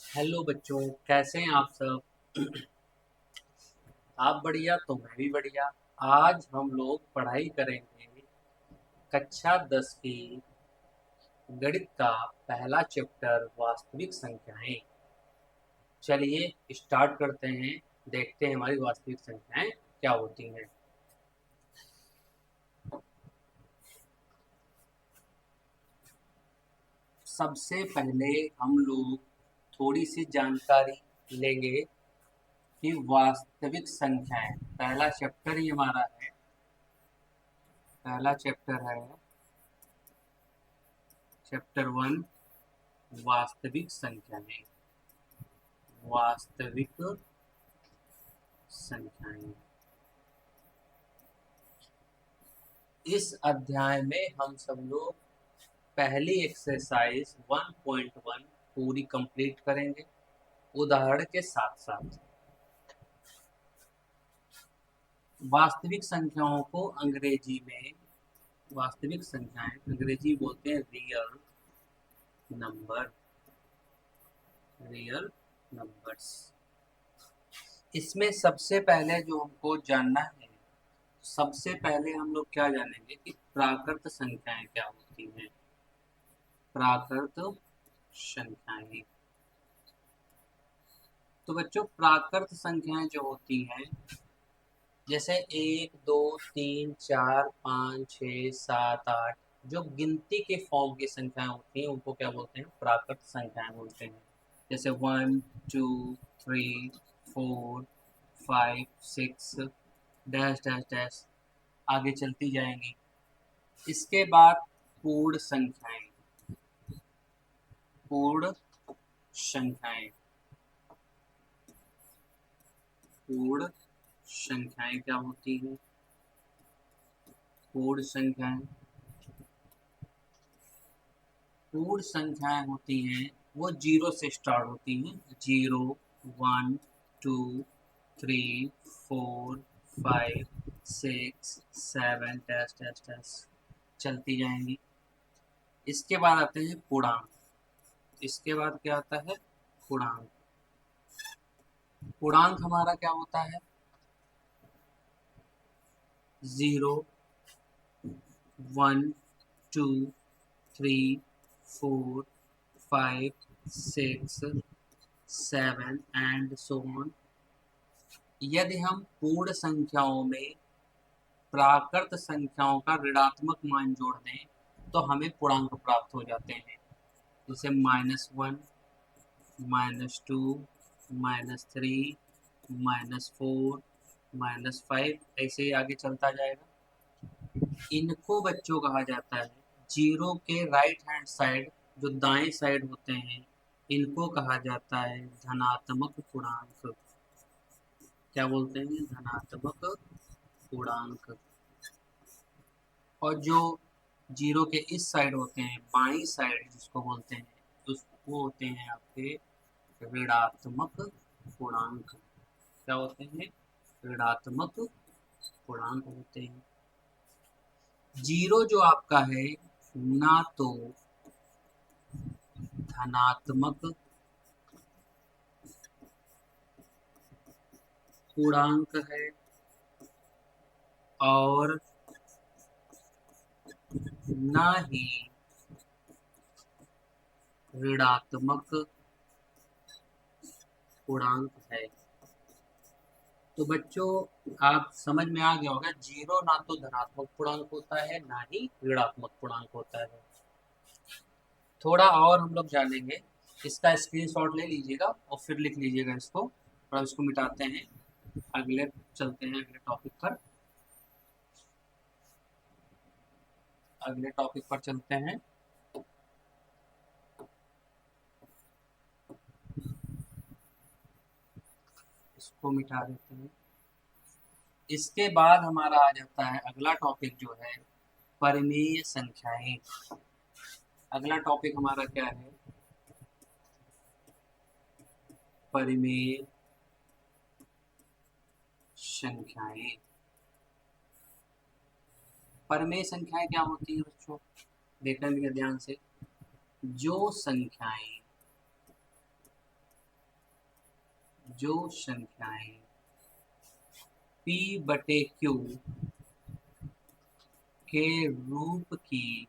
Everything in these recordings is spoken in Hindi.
हेलो बच्चों, कैसे हैं आप सब। आप बढ़िया तो मैं भी बढ़िया। आज हम लोग पढ़ाई करेंगे कक्षा 10 की गणित का पहला चैप्टर वास्तविक संख्याएं। चलिए स्टार्ट करते हैं। देखते हैं हमारी वास्तविक संख्याएं क्या होती हैं। सबसे पहले हम लोग थोड़ी सी जानकारी लेंगे कि वास्तविक संख्याएं, पहला चैप्टर ही हमारा है। पहला चैप्टर है चैप्टर 1, वास्तविक संख्याएं। वास्तविक संख्याएं। इस अध्याय में हम सब लोग पहली एक्सरसाइज 1.1 पूरी कंप्लीट करेंगे उदाहरण के साथ साथ। वास्तविक संख्याओं को अंग्रेजी में, वास्तविक संख्याएं अंग्रेजी बोलते हैं रियल नंबर, रियल नंबर्स। इसमें सबसे पहले जो हमको जानना है, सबसे पहले हम लोग क्या जानेंगे कि प्राकृत संख्याएं क्या होती हैं। प्राकृत संख्याएं। तो बच्चों प्राकृत संख्याएं जो होती हैं, जैसे 1 2 3 4 5 6 7 8, जो गिनती के फॉर्म की संख्याएं होती हैं उनको क्या बोलते हैं, प्राकृत संख्याएं बोलते हैं। जैसे 1 2 3 4 5 6 डैश डैश डैश आगे चलती जाएंगी। इसके बाद पूर्ण संख्याएं। पूर्ण संख्याएं। पूर्ण संख्याएं क्या होती हैं। पूर्ण संख्याएं, पूर्ण संख्याएं होती हैं वो जीरो से स्टार्ट होती हैं। 0 1 2 3 4 5 6 7 डैश डैश डैश चलती जाएंगी। इसके बाद आते हैं पूर्णांक। इसके बाद क्या आता है, पूर्णांक। पूर्णांक हमारा क्या होता है, 0 1 2 3 4 5 6 7 एंड सो ऑन। यदि हम पूर्ण संख्याओं में प्राकृत संख्याओं का ऋणात्मक मान जोड़ दें तो हमें पूर्णांक प्राप्त हो जाते हैं। जैसे -1 -2 -3 -4 -5, ऐसे ही आगे चलता जाएगा। इनको बच्चों कहा जाता है, जीरो के राइट हैंड साइड जो दाएं साइड होते हैं इनको कहा जाता है धनात्मक पूर्णांक। क्या बोलते हैं, धनात्मक पूर्णांक। और जो जीरो के इस साइड होते हैं, बाई साइड जिसको बोलते हैं, वो होते हैं आपके ऋणात्मक पूर्णांक। क्या होते हैं, ऋणात्मक पूर्णांक होते हैं। जीरो जो आपका है ना तो धनात्मक पूर्णांक है और ना ही ऋणात्मक पूर्णांक है। तो बच्चों आप समझ में आ गया होगा, जीरो ना तो धनात्मक पूर्णांक होता है ना ही ऋणात्मक पूर्णांक होता है। थोड़ा और हम लोग जानेंगे, इसका स्क्रीनशॉट ले लीजिएगा और फिर लिख लीजिएगा इसको, और इसको मिटाते हैं। अगले चलते हैं अगले टॉपिक पर। अगले टॉपिक पर चलते हैं। इसको मिटा देते हैं। इसके बाद हमारा आ जाता है अगला टॉपिक जो है परिमेय संख्याएं। अगला टॉपिक हमारा क्या है, परिमेय संख्याएं। परिमेय संख्याएं क्या होती है बच्चों, देखेंगे ध्यान से। जो संख्याएं जो संख्याएं p बटे q के रूप की,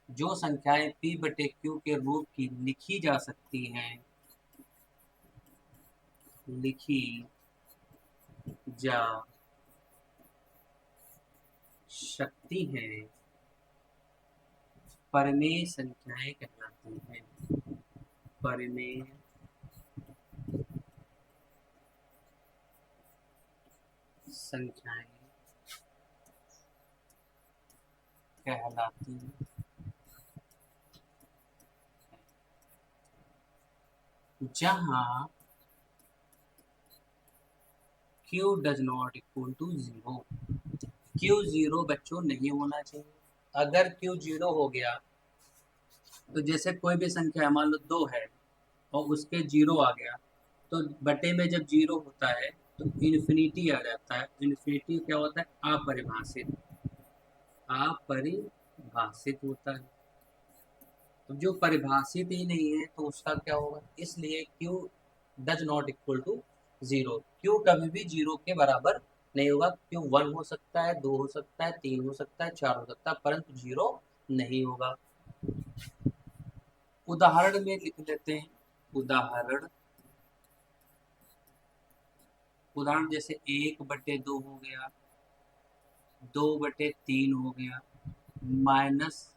जो संख्याएं p बटे q के रूप की लिखी जा सकती हैं, लिखी जा सकती हैं, परिमेय संख्याएं कहलाती हैं। परिमेय संख्याएं कहलाती हैं। जहां q does not equal to 0। q 0 बच्चों नहीं होना चाहिए। अगर q 0 हो गया तो जैसे कोई भी संख्या मान लो 2 है और उसके 0 आ गया, तो बटे में जब 0 होता है तो इन्फिनिटी आ जाता है। इन्फिनिटी क्या होता है? अपरिभाषित। अपरिभाषित होता है। तो जो परिभाषित ही नहीं है तो उसका क्या होगा? इसलिए q does not equal to 0। q कभी भी 0 के बराबर नहीं होगा। q 1 हो सकता है, 2 हो सकता है, 3 हो सकता है, 4 हो सकता है, परंतु 0 नहीं होगा। उदाहरण में लिख लेते हैं। उदाहरण उदाहरण जैसे 1/2 हो गया, 2/3 हो गया, माइनस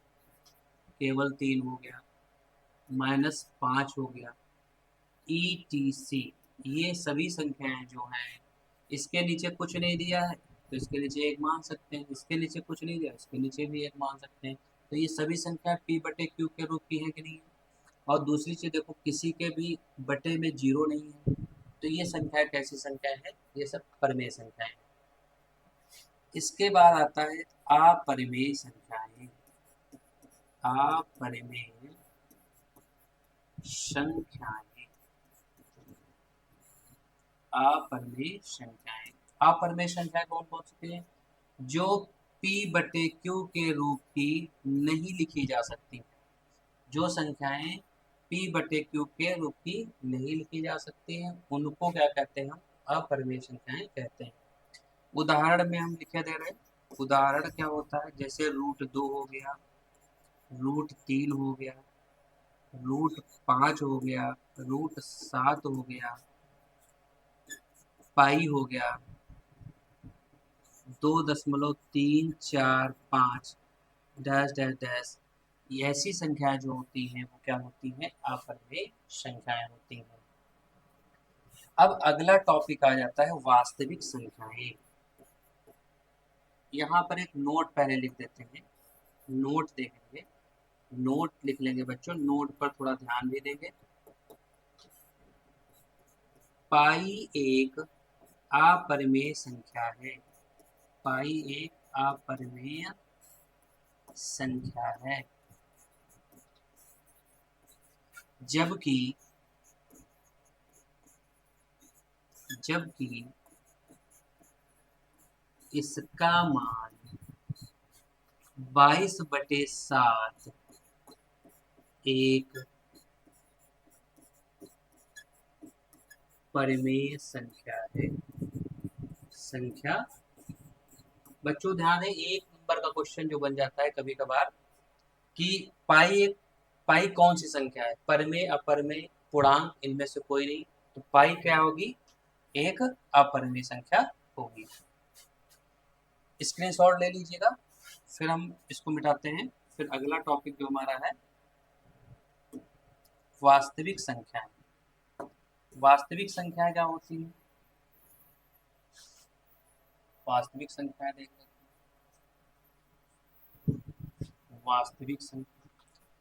केवल 3 हो गया, -5 हो गया, ETC। ये सभी संख्याएं जो हैं, इसके नीचे कुछ नहीं दिया है तो इसके नीचे 1 मान सकते हैं, इसके नीचे कुछ नहीं दिया इसके नीचे भी 1 मान सकते हैं। तो ये सभी संख्या p बटे q के रूप की है कि नहीं है? और दूसरी चीज देखो, किसी के भी बटे में 0 नहीं है, तो ये संख्या कैसी संख्या है? ये सब परिमेय संख्याएं। इसके बाद आता है अपरिमेय संख्याएं। अपरिमेय संख्याएं। अपरिमेय संख्याएं। अपरिमेय संख्याएं कौन कौन सी हैं? जो p बटे q के रूप की नहीं लिखी जा सकती। जो संख्याएं p बटे q के रूप की नहीं लिखी जा सकती हैं, उनको क्या कहते हैं? हम अपरिमेय संख्याएं कहते हैं। उदाहरण में हम लिखे दे रहे हैं। उदाहरण क्या होता है? जैसे √2 हो गया, √3 हो गया, √5 हो गया, √7 हो गया, पाई हो गया, 2.345 डैश डैश डैश। ऐसी संख्याएं जो होती हैं वो क्या होती हैं? अपरिमेय संख्याएं होती हैं। अब अगला टॉपिक आ जाता है वास्तविक संख्याएं। यहाँ पर एक नोट पहले लिख देते हैं, नोट देखेंगे, नोट लिख लेंगे बच्चों, नोट पर थोड़ा ध्यान भी देंगे। पाई एक अपरिमेय संख्या है। पाई एक अपरिमेय संख्या है, जबकि जबकि इसका मान 22/7 एक परिमेय संख्या है। संख्या बच्चों ध्यान है, एक नंबर का क्वेश्चन जो बन जाता है कभी कभार कि पाई कौन सी संख्या है? परिमेय, अपरिमेय, पूर्णांक, इनमें से कोई नहीं। तो पाई क्या होगी? एक अपरिमेय संख्या होगी। स्क्रीनशॉट ले लीजिएगा, फिर हम इसको मिटाते हैं। फिर अगला टॉपिक जो हमारा है वास्तविक संख्या। वास्तविक संख्याएं क्या होती हैं? वास्तविक संख्याएं देख लेते हैं।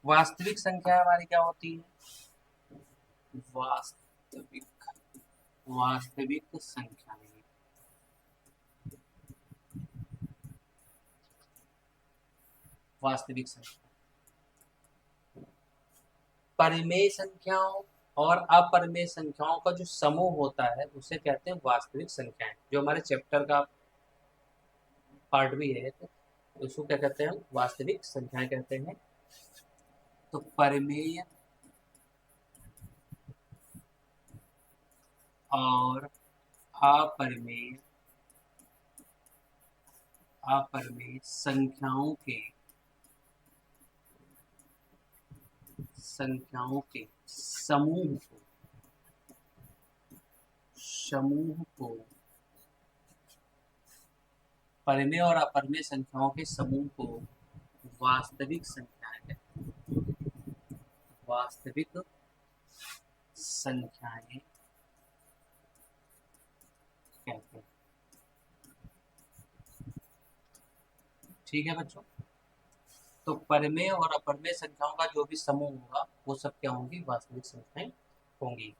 वास्तविक संख्या हमारी क्या होती है? वास्तविक वास्तविक संख्याएं। वास्तविक संख्या परिमेय संख्याओं और अपरिमेय संख्याओं का जो समूह होता है उसे कहते हैं वास्तविक संख्याएं। जो हमारे चैप्टर का पार्ट भी है, तो उसको क्या कहते हैं? हम वास्तविक संख्याएं कहते हैं। तो परिमेय और अपरिमेय संख्याओं के समूह को परिमेय और अपरिमेय संख्याओं के समूह को वास्तविक संख्याएं कहते हैं। ठीक है बच्चों, तो परिमेय और अपरिमेय संख्याओं का जो भी समूह होगा वो सब क्या होंगी, वास्तविक संख्याएं होंगी।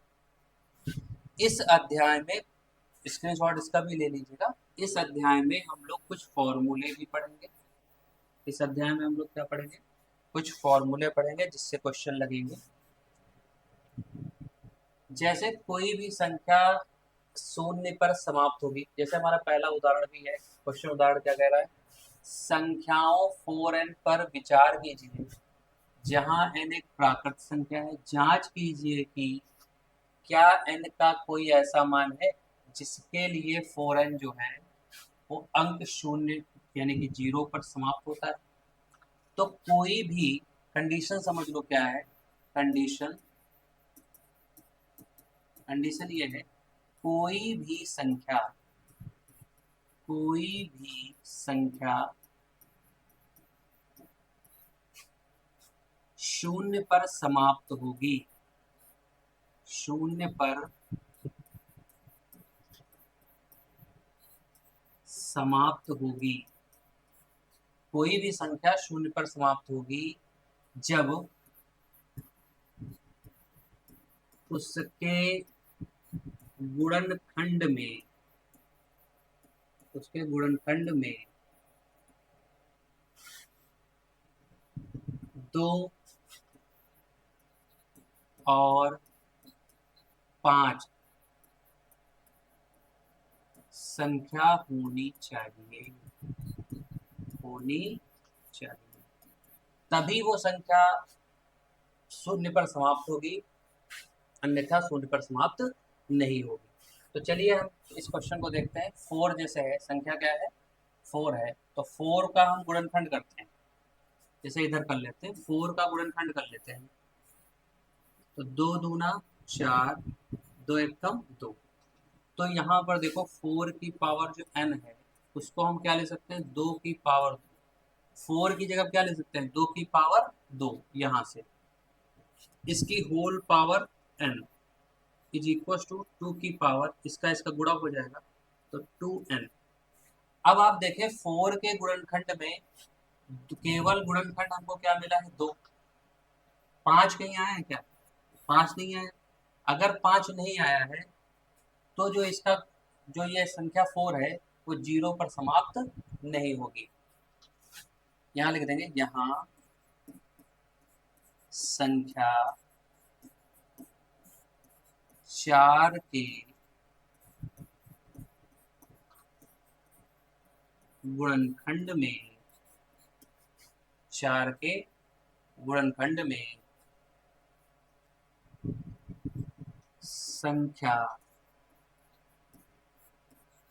इस अध्याय में स्क्रीनशॉट इसका भी ले लीजिएगा। इस अध्याय में हम लोग कुछ फॉर्मूले भी पढ़ेंगे। इस अध्याय में हम लोग क्या पढ़ेंगे, कुछ फॉर्मूले पढ़ेंगे जिससे क्वेश्चन लगेंगे। जैसे कोई भी संख्या शून्य पर समाप्त होगी, जैसे हमारा पहला उदाहरण भी है। क्वेश्चन उदाहरण क्या कह रहा है, संख्याओं 4n पर विचार कीजिए जहां n एक प्राकृत संख्या है। जांच कीजिए कि क्या n का कोई ऐसा मान है जिसके लिए 4n जो है वो अंक शून्य यानी कि 0 पर समाप्त होता है। तो कोई भी कंडीशन समझ लो क्या है, कंडीशन ये है, कोई भी संख्या शून्य पर समाप्त होगी, कोई भी संख्या शून्य पर समाप्त होगी जब उसके गुणनखंड में 2 और 5 संख्या होनी चाहिए। तभी वो संख्या शून्य पर समाप्त होगी, अन्यथा शून्य पर समाप्त नहीं होगी। तो चलिए हम इस क्वेश्चन को देखते हैं। 4 जैसे है, संख्या क्या है, 4 है, तो 4 का हम गुणनखंड करते हैं। जैसे इधर कर लेते हैं, 4 का गुणनखंड कर लेते हैं। तो 2 दूना 4, 2 एकम 2। तो यहाँ पर देखो 4 की पावर जो n है उसको हम क्या ले सकते हैं, 2 की पावर 4 की जगह क्या ले सकते हैं, 2 की पावर 2। यहाँ से इसकी whole power n is equal to 2 की पावर, इसका गुणा हो जाएगा तो 2n। अब आप देखें 4 के गुणनखंड में केवल गुणनखंड हमको क्या मिला है, 2। 5 कहीं आया है क्या, 5 नहीं आया। अगर 5 नहीं आया है तो जो ये संख्या 4 है वो 0 पर समाप्त नहीं होगी। यहां लिख देंगे, यहां संख्या 4 के गुणनखंड में संख्या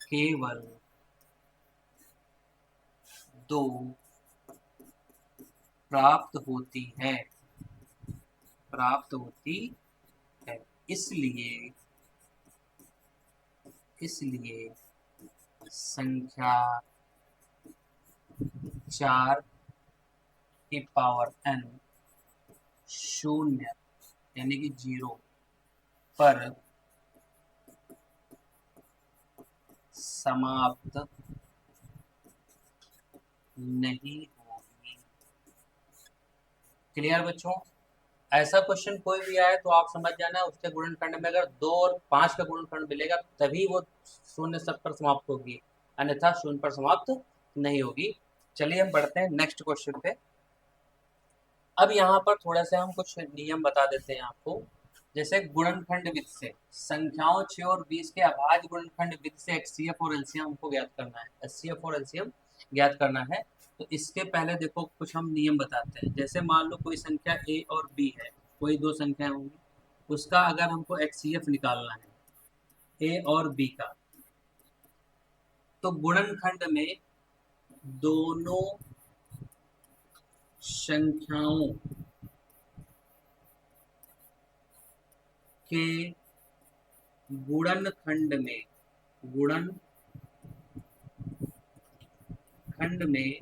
केवल 2 प्राप्त होती है। इसलिए संख्या 4 की पावर n शून्य यानी कि 0 पर समाप्त नहीं होगी। क्लियर बच्चों, ऐसा क्वेश्चन कोई भी आए तो आप समझ जाना उसके गुणनखंड में अगर 2 और 5 का गुणनखंड मिलेगा तभी वो शून्य सब पर समाप्त होगी, अन्यथा शून्य पर समाप्त नहीं होगी। चलिए हम बढ़ते हैं नेक्स्ट क्वेश्चन पे। अब यहाँ पर थोड़ा सा हम कुछ नियम बता देते हैं आपको। जैसे गुणनखंड विधि से संख्याओं 6 और 20 के अभाज्य गुणनखंड विधि से HCF और LCM हमको ज्ञात करना है। HCF और LCM ज्ञात करना है तो इसके पहले देखो कुछ हम नियम बताते हैं। जैसे मान लो कोई संख्या A और B है, कोई 2 संख्याएं होंगी, उसका अगर हमको HCF निकालना है, ए और बी का, तो गुणनखंड में दोनों संख्याओं के गुणनखंड में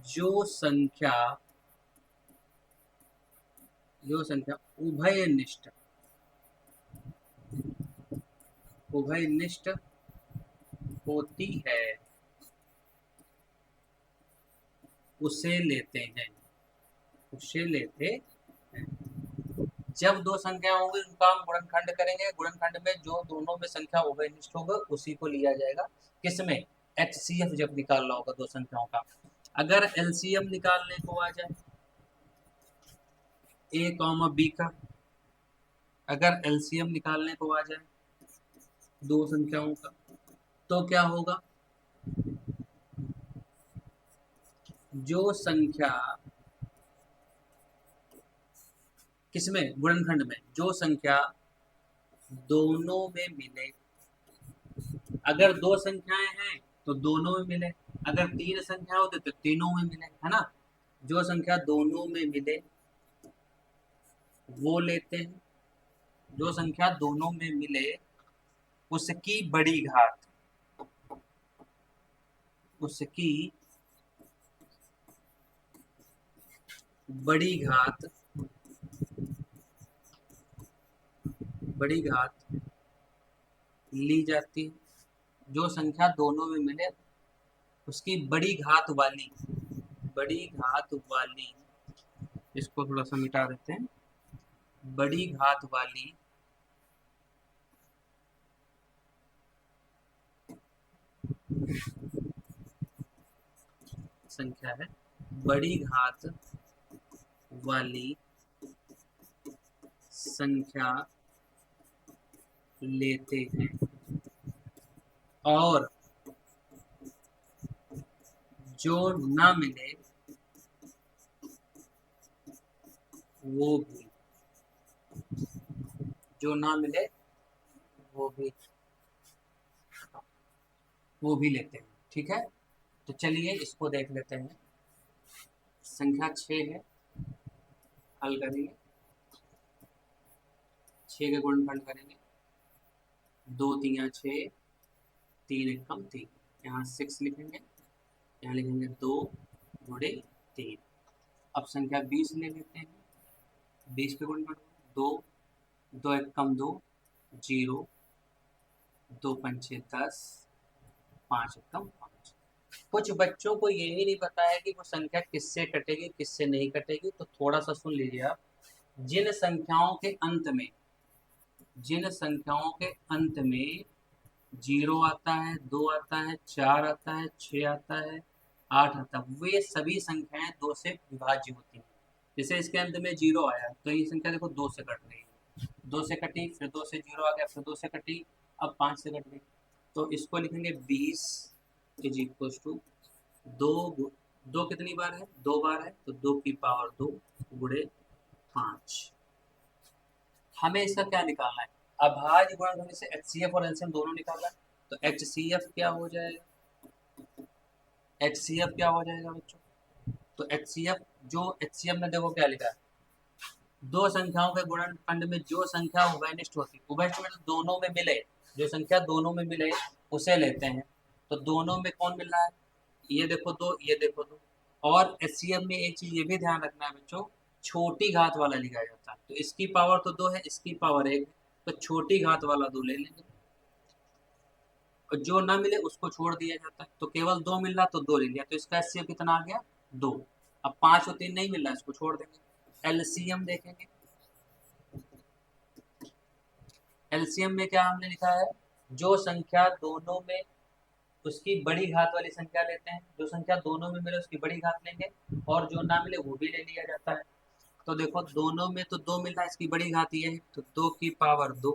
जो संख्या उभयनिष्ठ होती है उसे लेते हैं। जब दो संख्या होंगी उनका हम गुणनखंड करेंगे, गुणनखंड में जो दोनों में संख्या उभयनिष्ठ होगा उसी को लिया जाएगा। किसमें? एचसीएफ जब निकालना होगा दो संख्याओं का। अगर एलसीएम निकालने को आ जाए ए कॉमा बी का, अगर एलसीएम निकालने को आ जाए दो संख्याओं का, तो क्या होगा? जो संख्या किसमें? गुणनखंड में जो संख्या दोनों में मिले, अगर दो संख्याएं हैं तो दोनों में मिले, अगर तीन संख्या होते तो तीनों में मिले, है ना। जो संख्या दोनों में मिले वो लेते हैं। जो संख्या दोनों में मिले उसकी बड़ी घात ली जाती है। जो संख्या दोनों में मिले उसकी बड़ी घात वाली, इसको थोड़ा सा मिटा देते हैं, बड़ी घात वाली संख्या है, बड़ी घात वाली संख्या लेते हैं, और जो ना मिले वो भी लेते हैं। ठीक है, तो चलिए इसको देख लेते हैं। संख्या 6 है, हल करेंगे, 6 के गुणनखंड करेंगे, 2 तिया 6, 3 एकम 3, यहाँ 6 लिखेंगे, यहाँ लिखेंगे 2 गुणे 3। अब संख्या 20 ले लेते हैं, 20 के गुणनखंड 2, 2 एकम 2, 0, 2 पंचे 10, 5 एकम 5। कुछ बच्चों को यही नहीं पता है कि वो संख्या किससे कटेगी किससे नहीं कटेगी, तो थोड़ा सा सुन लीजिए आप। जिन संख्याओं के अंत में 0 आता है, 2 आता है, 4 आता है, 6 आता है, 8 आता है, वे सभी संख्याएं 2 से विभाज्य होती हैं। जैसे इसके अंत में 0 आया तो ये संख्या देखो 2 से कट रही है, 2 से कटी, फिर 2 से 0 आ गया, फिर 2 से कटी, अब 5 से कट गई। तो इसको लिखेंगे 20 इज इक्वल टू 2 कितनी बार है? 2 बार है, तो 2 की पावर 2 गुणे 5। हमें इसका क्या निकालना है? अभाज्य गुणनखंड से एचसीएफ और एलसीएम दोनों निकालना है, तो एचसीएफ क्या हो जाएगा? बच्चों? तो एचसीएफ में देखो क्या लिखा है, दो संख्याओं के गुणनखंड में जो संख्या उभयनिष्ठ होती, उभयनिष्ठ में दोनों में मिले, जो संख्या दोनों में मिले उसे लेते हैं। तो दोनों में कौन मिल रहा है? ये देखो 2, ये देखो 2। और एचसीएफ में एक चीज ये भी ध्यान रखना है बच्चों, छोटी घात वाला लिखा जाता है, तो इसकी पावर तो 2 है, इसकी पावर 1, तो छोटी घात वाला 2 ले लेंगे, और जो ना मिले उसको छोड़ दिया जाता है। तो केवल 2 मिल रहा तो 2 ले लिया, तो इसका एचसीएफ कितना आ गया? 2। अब 5 और 3 नहीं मिल रहा, इसको छोड़ देंगे। एलसीएम देखेंगे, एलसीएम में क्या हमने लिखा है, जो संख्या दोनों में उसकी बड़ी घात वाली संख्या लेते हैं, जो संख्या दोनों में मिले उसकी बड़ी घात लेंगे, और जो ना मिले वो भी ले लिया जाता है। तो देखो दोनों में तो 2 मिल रहा है, इसकी बड़ी घात ये है, तो 2 की पावर 2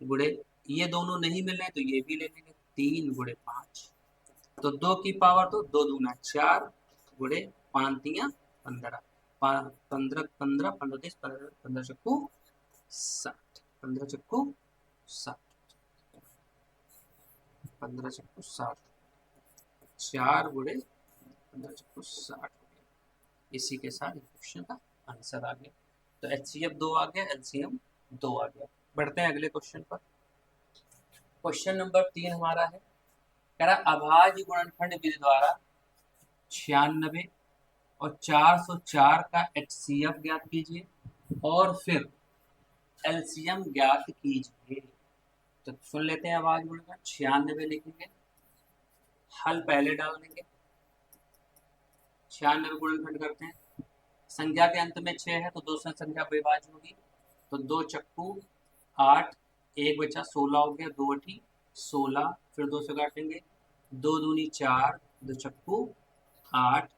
गुणे, ये दोनों नहीं मिल रहे तो ये भी ले लेंगे, 3 गुणे 5, तो 2 की पावर तो 2 दूना 4 गुणे 5 तिया 15, 15 15 15 30 15 चक्कू 60, 15 चक्कू 60। 15 चक्कू 60, 4 गुणे 15 चक्कू 60 हो गया। इसी के साथ क्वेश्चन का आंसर आ गया। तो HCF 2 आ गया, LCM 2 आ गया। बढ़ते हैं अगले क्वेश्चन पर। क्वेश्चन नंबर 3 हमारा है, कह रहा अभाज्य गुणनखंड विधि द्वारा 96 और 404 का HCF ज्ञात कीजिए और फिर LCM ज्ञात कीजिए। तो सुन लेते हैं अभाज्य गुणनखंड। 96 लिखेंगे, हल पहले डाल देंगे। 96 गुणनखंड करते हैं, संख्या के अंत में 6 है तो 2 से संख्या विभाज्य होगी। तो 2 चक्कू 8, 1 बचा 16 हो गया, 2 अठी 16, फिर 2 से काटेंगे, 2 दूनी 4, 2 चक्कू 8,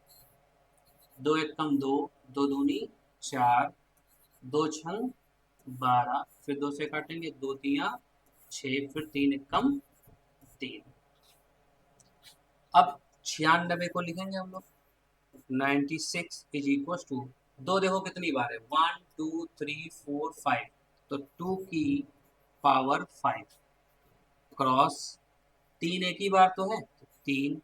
2 एक कम 2, 2 दूनी 4, 2 छंग 12, फिर 2 से काटेंगे, 2 तिया 6, फिर 3 एक कम 3। अब 96 को लिखेंगे हम लोग। 96 इज इक्वल टू 2, देखो कितनी बार है, 1 2 3 4 5, तो 2 की पावर 5 क्रॉस 3 एक ही बार तो है, तो 3।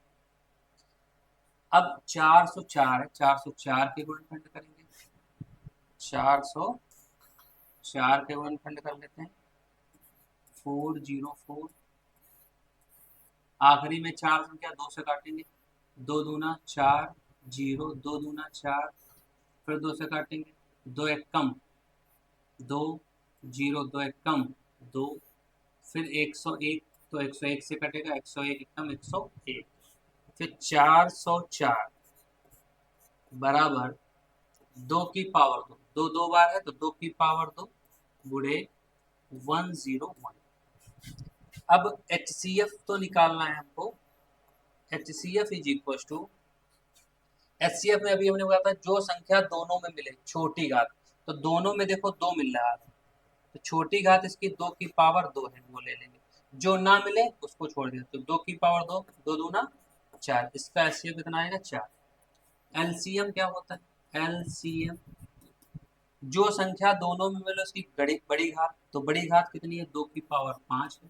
अब 404 है, 404 के गुणनखंड करेंगे, 404 के गुणनखंड कर लेते हैं, 404। आखिरी में 4 संख्या 2 से काटेंगे, 2 दूना 4, 0, 2 दूना 4, फिर 2 से काटेंगे, 2 एक कम 2, 0, 2 एक कम 2, फिर 101, तो 101 से कटेगा, 101 एक कम 101, फिर 404 बराबर 2 की पावर 2, 2 दो बार है तो 2 की पावर 2 गुणे 101। अब HCF तो निकालना है हमको। HCF is equal to, HCF में अभी हमने बताया था जो संख्या दोनों में मिले, छोटी घात, तो दोनों में देखो 2 मिल रहा है, तो छोटी घात इसकी 2 की पावर 2 है, वो ले लेंगे। जो ना मिले उसको छोड़ दें, तो 2 की पावर 2, 2 दूना 4, इसका HCF कितना आएगा 4। LCM क्या होता है, LCM जो संख्या दोनों में मिले उसकी बड़ी घात, तो बड़ी घात कितनी है, 2 की पावर 5 है,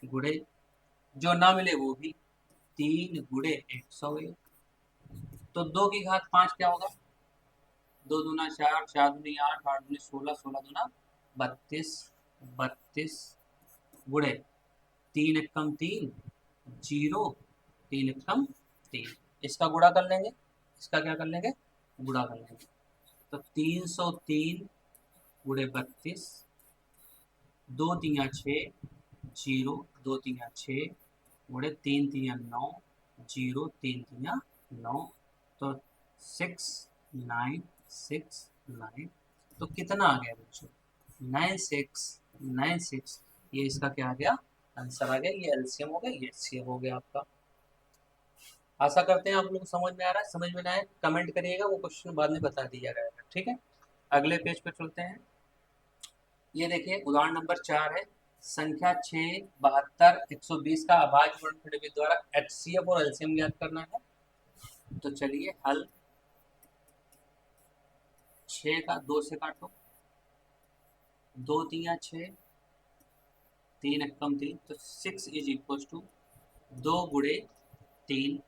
गुणे जो ना मिले वो भी 3 गुणे 101, तो 2 की घात 5 क्या होगा, 2 दूना 4, 4 दूनी 8, 8 दूनी 16, 16 दूना 32, 32 गुणे 3 एक कम 3, 0, 3 एक कम 3, इसका गुणा कर लेंगे, इसका क्या कर लेंगे, गुणा कर लेंगे, तो 303 गुणे 32, 2 तिया 6, 0, 2 तिया 6 गुणे 3 तिया 9, 0, 3 तिया 9, तो 6969, तो कितना आ गया बच्चों, 9696, ये इसका क्या आ गया, आंसर आ गया। ये LCM हो गया, ये HCF हो गया आपका। आशा करते हैं आप लोग को समझ में आ रहा है, समझ में ना आए कमेंट करिएगा, वो क्वेश्चन बाद में बता दिया जाएगा, ठीक है। अगले पेज पे चलते हैं। ये देखिए उदाहरण नंबर 4 है, संख्या 6, 72, 120 का अभाज्य गुणनखंड विधि द्वारा HCF और LCM ज्ञात करना है। तो चलिए हल, 6 का 2 से काटो, 2 तिया 6, 3 एक कम 3, तो 6 इज इक्वल टू 2 गुणे 3,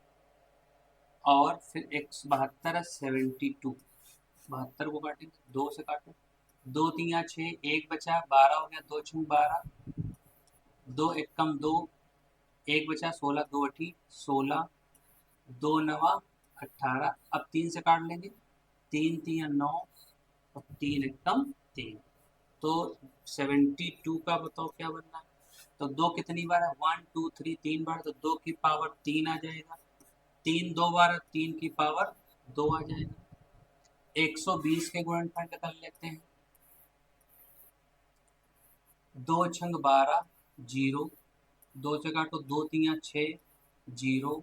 और फिर 72 है 72, 72 को काटेंगे, 2 से काटो, 2 तिया 6, 1 बचा 12 हो गया, 2 छंग 12, 2 एक कम 2, 1 बचा 16, 2 अठी 16, 2 नवा 18, अब 3 से काट लेंगे, 3 तिया 9 और 3 एक कम 3, तो 72 का बताओ क्या बनना है, तो 2 कितनी बार है, 1 2 3, 3 बार, तो 2 की पावर 3 आ जाएगा, 3 2 बार, 3 की पावर 2 आ जाएगा। 120 के गुणनखंड कर लेते हैं, 2 छंग 12, 0, 2 से काटो, 2 तिया 6, 0,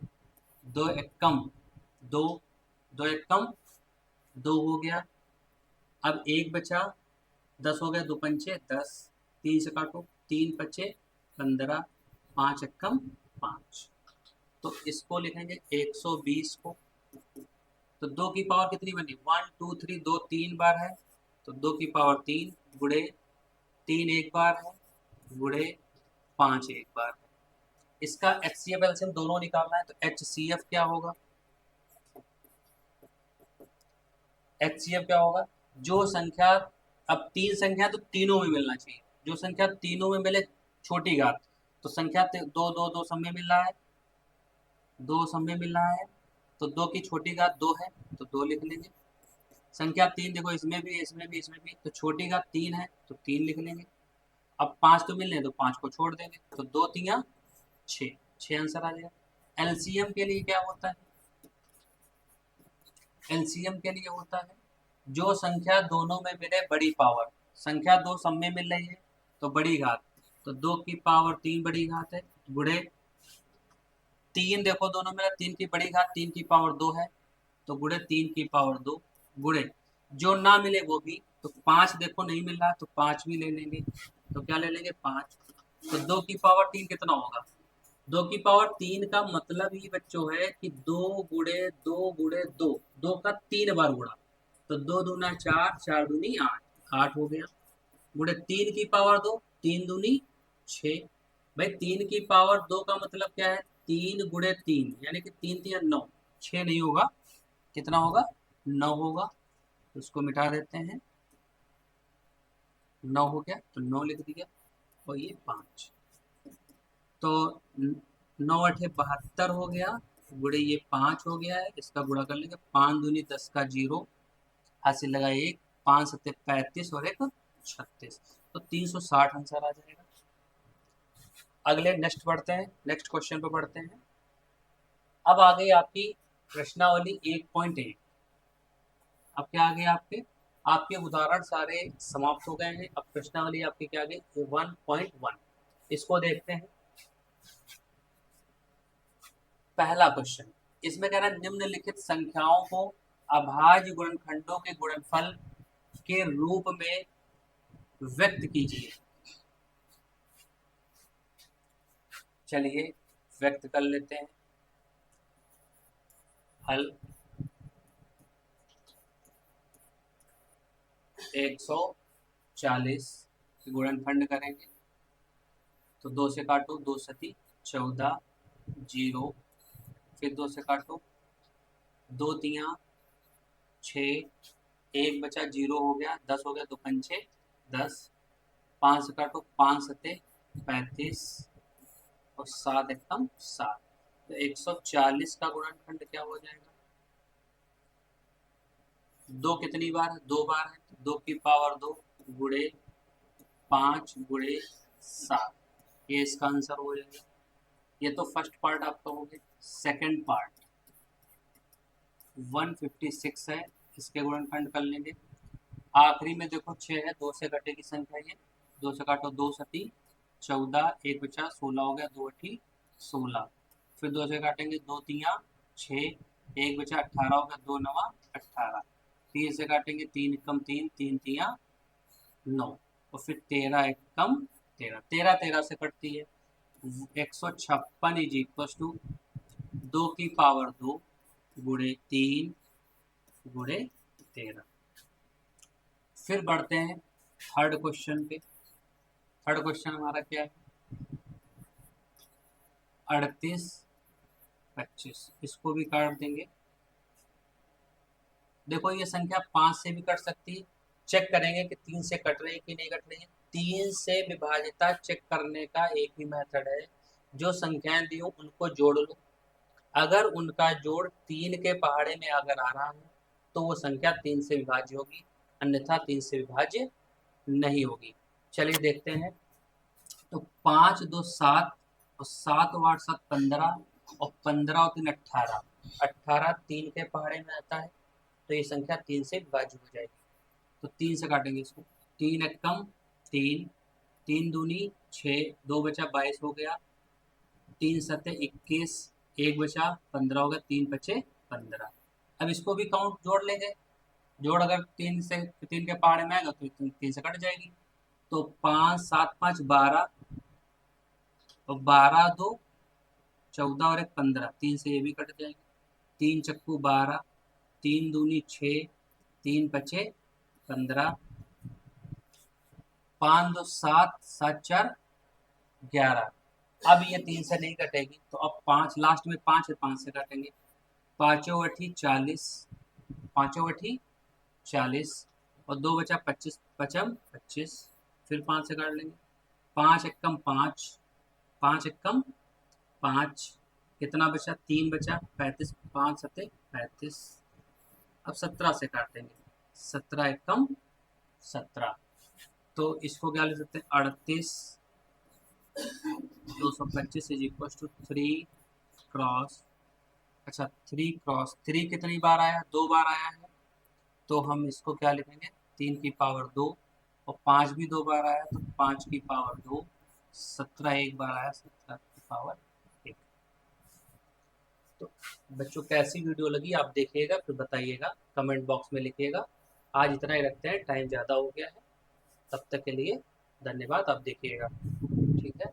2 एक कम 2, 2 एक कम 2 हो गया, अब 1 बचा, 10 हो गया, 2 पंचे 10, 3 से काटो, 3 पचे 15, 5 एक कम 5, तो इसको लिखेंगे 120 को, तो 2 की पावर कितनी बनी, 1 2 3, 2 3 बार है, तो 2 की पावर 3 गुणे 3 एक बार है, गुणे 5 एक बार है, इसका HCF एलसीएम दोनों निकालना है, तो HCF क्या होगा, HCF क्या होगा, जो संख्या, अब तीन संख्या तो तीनों में मिलना चाहिए, जो संख्या तीनों में मिले छोटी घात, तो संख्या दो दो दो सब में मिल रहा है, दो सब में मिल रहा है, तो दो की छोटी घात दो है, तो दो लिख लेंगे। संख्या तीन देखो इसमें भी इसमें भी इसमें भी, तो छोटी घात तीन है तो तीन लिख लेंगे। अब पांच तो मिल रहे तो पांच को छोड़ देंगे, तो दो तिया छः, छः आंसर आ जाएगा। एलसीएम के लिए क्या होता है, एलसीएम के लिए होता है जो संख्या दोनों में मिले बड़ी पावर, संख्या दो सब में मिल रही है तो बड़ी घात, तो दो की पावर तीन बड़ी घात है, गुणे तीन देखो दोनों में तीन की बड़ी घात तीन की पावर दो है, तो गुणे तीन की पावर दो, गुणे जो ना मिले वो भी, तो पांच देखो नहीं मिल रहा तो पांच भी ले लेंगे, तो क्या ले लेंगे पांच, तो दो की पावर तीन कितना होगा, दो की पावर तीन का मतलब ही बच्चों है कि दो गुणे दो, दो का तीन बार गुणा, तो दो दूना चार, चार दूनी आठ, आठ हो गया, गुणे तीन की पावर दो, तीन दूनी छः, भाई तीन की पावर दो का मतलब क्या है, तीन गुणे तीन यानी कि तीन तीन नौ, छः नहीं होगा, कितना होगा, नौ होगा, तो उसको मिटा देते हैं, नौ हो गया तो नौ लिख दिया, और ये पाँच, तो नौ अठे 72 हो गया, गुणे ये पाँच हो गया है, इसका गुणा कर लेंगे, पाँच दूनी 10 का जीरो, हासिल लगा एक, पाँच सत्ते 35 और एक 36, तो 360 आंसर आ जाएगा। अगले नेक्स्ट बढ़ते हैं, नेक्स्ट क्वेश्चन पे बढ़ते हैं। अब आ गई आपकी प्रश्नावली 1.1, अब क्या आ गए आपके, आपके उदाहरण सारे समाप्त हो गए हैं, अब प्रश्नावली आपकी क्या आ गई 1.1, इसको देखते हैं। पहला क्वेश्चन, इसमें कह रहा है निम्नलिखित संख्याओं को अभाज्य गुणनखंडों के गुणनफल के रूप में व्यक्त कीजिए। चलिए व्यक्त कर लेते हैं, हल 140 गुणनखंड करेंगे, तो दो से काटो, दो सती 14, जीरो, फिर दो से काटो, दो तिया छः, एक बचा जीरो हो गया, 10 हो गया, दो पंचे 10, पाँच से काटो, पाँच सते 35 और सात एकम सात, तो 140 का गुणनखंड क्या हो जाएगा, दो कितनी बार है, दो बार है, तो दो की पावर दो, गुणे पाँच गुणे सात, ये इसका आंसर हो जाएगा। ये तो फर्स्ट पार्ट आपका हो गया। सेकंड पार्ट 156 है, इसके गुणनखंड कर लेंगे, आखिरी में देखो 6 है, दो से घटे की संख्या, ये दो से काटो, दो सती 14, एक बचा 16 हो गया, दो अठी 16, फिर दो से काटेंगे, दो तिया 6, एक बचा 18 हो गया, दो नवा 18, तीन से काटेंगे, तीन कम तीन, तीन तिया 9, और फिर 13 एक कम 13, 13 13 से कटती है, 156 इज इक्वल टू दो की पावर दो, गुणे तीन गुणे 13। फिर बढ़ते हैं थर्ड क्वेश्चन पे, थर्ड क्वेश्चन हमारा क्या है, 38 25, इसको भी काट देंगे, देखो ये संख्या पांच से भी कट सकती है, चेक करेंगे कि तीन से कट रही है कि नहीं कट रही है, तीन से विभाजिता चेक करने का एक ही मेथड है, जो संख्याएं दी हो उनको जोड़ लो, अगर उनका जोड़ तीन के पहाड़े में अगर आ रहा है तो वो संख्या तीन से विभाज्य होगी, अन्यथा तीन से विभाज्य नहीं होगी। चलिए देखते हैं, तो पाँच दो सात, और सात और आठ सात 15, और 15 और तीन 18, 18 तीन के पहाड़े में आता है, तो ये संख्या तीन से विभाज्य हो जाएगी, तो तीन से काटेंगे इसको, तीन एक कम तीन, तीन दूनी छः, दो बचा 22 हो गया, तीन सत्ते 21, एक बचा 15 हो गया, तीन बचे 15, अब इसको भी काउंट जोड़ लेंगे, जोड़ अगर तीन से तीन के पहाड़े में आएगा तो तीन से कट जाएगी, तो पाँच सात पाँच 12, और 12 दो 14 और एक 15, तीन से ये भी कट जाएगी, तीन चक्कू 12, तीन दूनी 6, तीन बचे 15, पाँच दो सात, सात चार 11, अब ये 3 से नहीं कटेगी, तो अब 5 लास्ट में 5 है, 5 से काटेंगे। पाँचों अठी 40, पाँचों अठी 40 और 2 बचा 25, पचम 25, फिर 5 से काट लेंगे। 5 एकम 5, 5 एकम 5, कितना बचा? 3 बचा 35, 5 सते 35। अब 17 से काटेंगे, 17 एकम 17, तो इसको क्या ले सकते हैं? 38, 225 इज इक्वल टू 3 क्रॉस, अच्छा 3 क्रॉस 3 कितनी बार आया? 2 बार आया है, तो हम इसको क्या लिखेंगे? 3 की पावर 2, और 5 भी 2 बार आया, तो 5 की पावर 2, 17 एक बार आया, 17 की पावर 1। तो बच्चों कैसी वीडियो लगी आप देखिएगा, फिर बताइएगा, कमेंट बॉक्स में लिखिएगा। आज इतना ही रखते हैं, टाइम ज़्यादा हो गया है। तब तक के लिए धन्यवाद, आप देखिएगा। ठीक है।